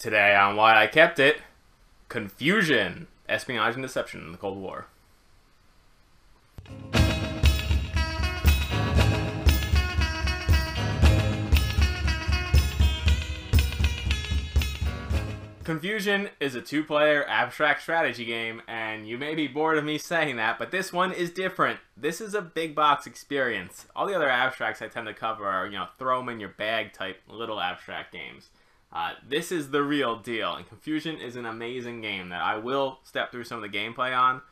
Today on Why I Kept It, Confusion, Espionage and Deception in the Cold War. Confusion is a two-player abstract strategy game, and you may be bored of me saying that, but this one is different. This is a big box experience. All the other abstracts I tend to cover are, throw them in your bag type little abstract games. This is the real deal, and Confusion is an amazing game that I will step through some of the gameplay on,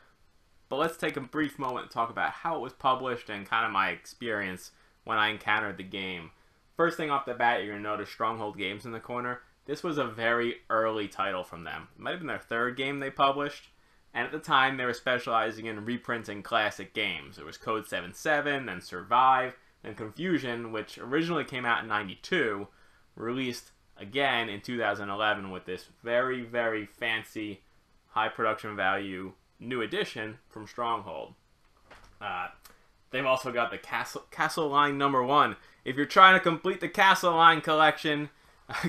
but let's take a brief moment to talk about how it was published and kind of my experience when I encountered the game. First thing off the bat, you're going to notice Stronghold Games in the corner. This was a very early title from them. It might have been their third game they published, and at the time they were specializing in reprinting classic games. There was Code 7-7, then Survive, then Confusion, which originally came out in '92, released again in 2011 with this very, very fancy, high production value new edition from Stronghold. They've also got the Castle Line #1. If you're trying to complete the Castle Line collection,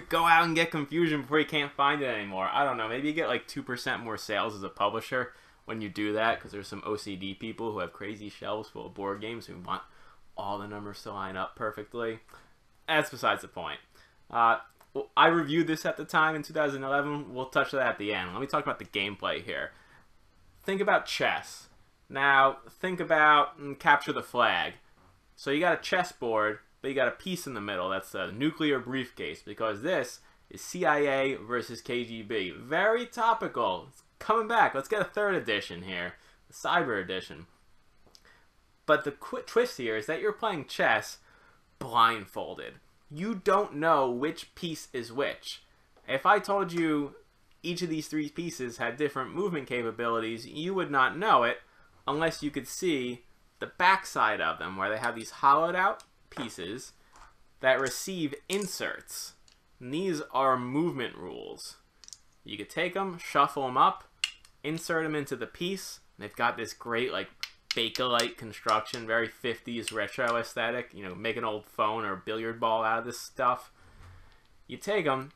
go out and get Confusion before you can't find it anymore. I don't know, maybe you get like 2% more sales as a publisher when you do that, because there's some OCD people who have crazy shelves full of board games who want all the numbers to line up perfectly. That's besides the point. I reviewed this at the time in 2011. We'll touch that at the end. Let me talk about the gameplay here. Think about chess. Now, think about Capture the Flag. So you got a chessboard, but you got a piece in the middle. That's a nuclear briefcase, because this is CIA versus KGB. Very topical. It's coming back. Let's get a third edition here, the Cyber Edition. But the twist here is that you're playing chess blindfolded. You don't know which piece is which. If I told you each of these three pieces had different movement capabilities, you would not know it unless you could see the backside of them, where they have these hollowed out pieces that receive inserts. And these are movement rules. You could take them, shuffle them up, insert them into the piece. They've got this great Bakelite construction, very 50s retro aesthetic. Make an old phone or billiard ball out of this stuff. You take them,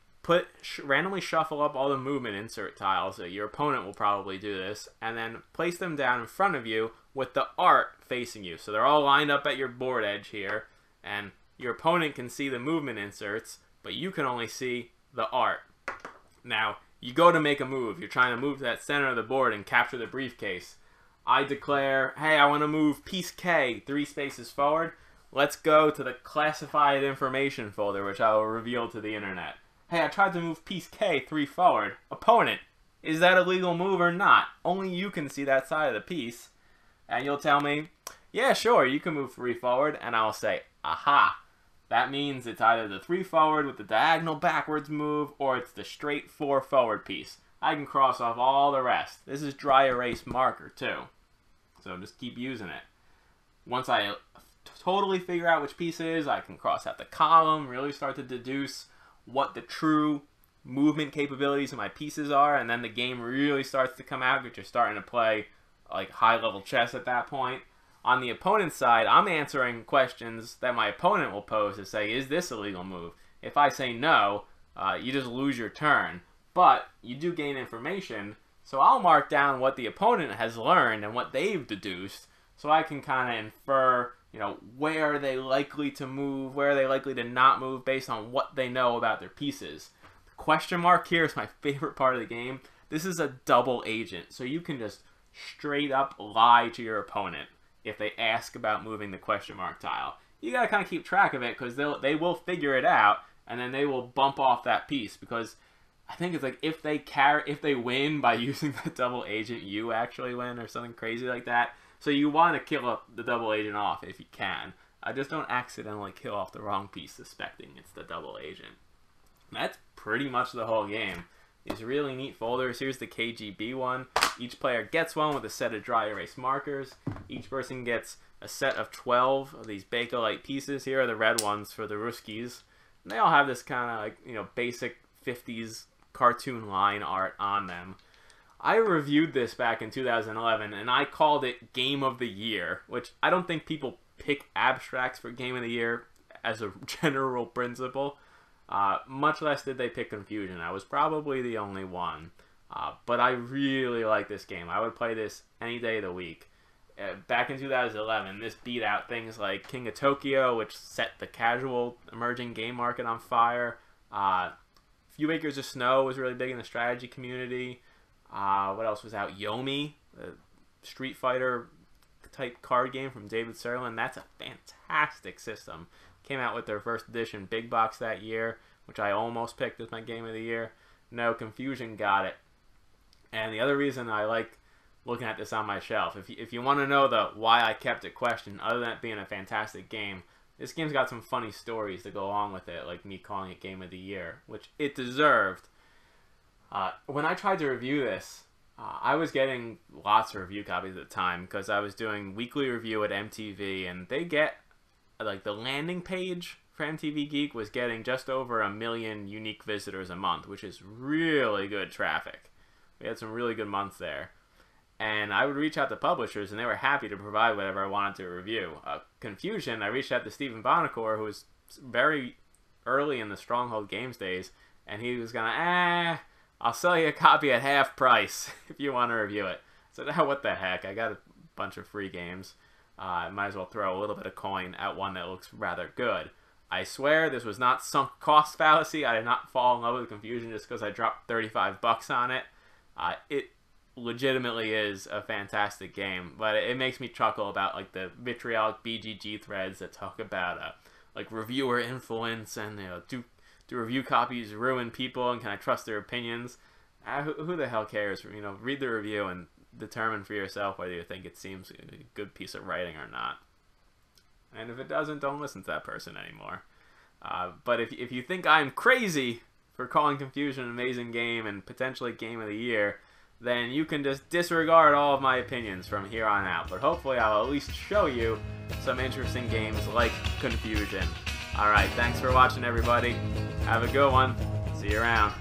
randomly shuffle up all the movement insert tiles. Your opponent will probably do this, and then place them down in front of you with the art facing you. So they're all lined up at your board edge here, and your opponent can see the movement inserts, but you can only see the art. Now, you go to make a move. You're trying to move to that center of the board and capture the briefcase. I declare, hey, I want to move piece K 3 spaces forward. Let's go to the classified information folder, which I will reveal to the internet. Hey, I tried to move piece K 3 forward. Opponent, is that a legal move or not? Only you can see that side of the piece. And you'll tell me, yeah, sure, you can move 3 forward. And I'll say, aha. That means it's either the 3 forward with the diagonal backwards move, or it's the straight 4 forward piece. I can cross off all the rest. This is dry erase marker too. So just keep using it. Once I totally figure out which piece it is, I can cross out the column, really start to deduce what the true movement capabilities of my pieces are, and then the game really starts to come out because you're starting to play high-level chess at that point. On the opponent's side, I'm answering questions that my opponent will pose to say, is this a legal move? If I say no, you just lose your turn. But you do gain information, so I'll mark down what the opponent has learned and what they've deduced, so I can kind of infer, where are they likely to move, where are they likely to not move based on what they know about their pieces. The question mark here is my favorite part of the game. This is a double agent, so you can just straight up lie to your opponent if they ask about moving the question mark tile. You gotta kind of keep track of it, because they will figure it out, and then they will bump off that piece, because I think it's if they win by using the double agent, you actually win, or something crazy like that. So you want to kill up the double agent off if you can. Just don't accidentally kill off the wrong piece suspecting it's the double agent. That's pretty much the whole game. These really neat folders. Here's the KGB one. Each player gets one with a set of dry erase markers. Each person gets a set of 12 of these Bakelite pieces. Here are the red ones for the Ruskies. And they all have this kind of basic 50s cartoon line art on them. I reviewed this back in 2011, and I called it Game of the Year, which I don't think people pick abstracts for Game of the Year as a general principle. Much less did they pick Confusion. I was probably the only one. But I really like this game. I would play this any day of the week. Back in 2011, this beat out things like King of Tokyo, which set the casual emerging game market on fire. Few Acres of Snow was really big in the strategy community. What else was out? Yomi, the Street Fighter type card game from David Sirlin. That's a fantastic system. Came out with their first edition big box that year, which I almost picked as my game of the year. No, Confusion got it. And the other reason I like looking at this on my shelf, if you want to know the why I kept it question, other than it being a fantastic game, this game's got some funny stories to go along with it, like me calling it Game of the Year, which it deserved. When I tried to review this, I was getting lots of review copies at the time because I was doing weekly review at MTV, and they get, like, the landing page for MTV Geek was getting just over 1 million unique visitors a month, which is really good traffic. We had some really good months there. And I would reach out to publishers, and they were happy to provide whatever I wanted to review. Confusion, I reached out to Stephen Bonacore, who was very early in the Stronghold Games days, and he was going to, I'll sell you a copy at half price if you want to review it. So now what the heck? I got a bunch of free games. I might as well throw a little bit of coin at one that looks rather good. I swear this was not sunk cost fallacy. I did not fall in love with Confusion just because I dropped $35 on it. It legitimately is a fantastic game, but it makes me chuckle about like the vitriolic BGG threads that talk about like reviewer influence and do review copies ruin people and can I trust their opinions? Who the hell cares? Read the review and determine for yourself whether you think it seems a good piece of writing or not. And if it doesn't, don't listen to that person anymore. But if you think I'm crazy for calling Confusion an amazing game and potentially Game of the Year, then you can just disregard all of my opinions from here on out. But hopefully I'll at least show you some interesting games like Confusion. Alright, thanks for watching everybody. Have a good one. See you around.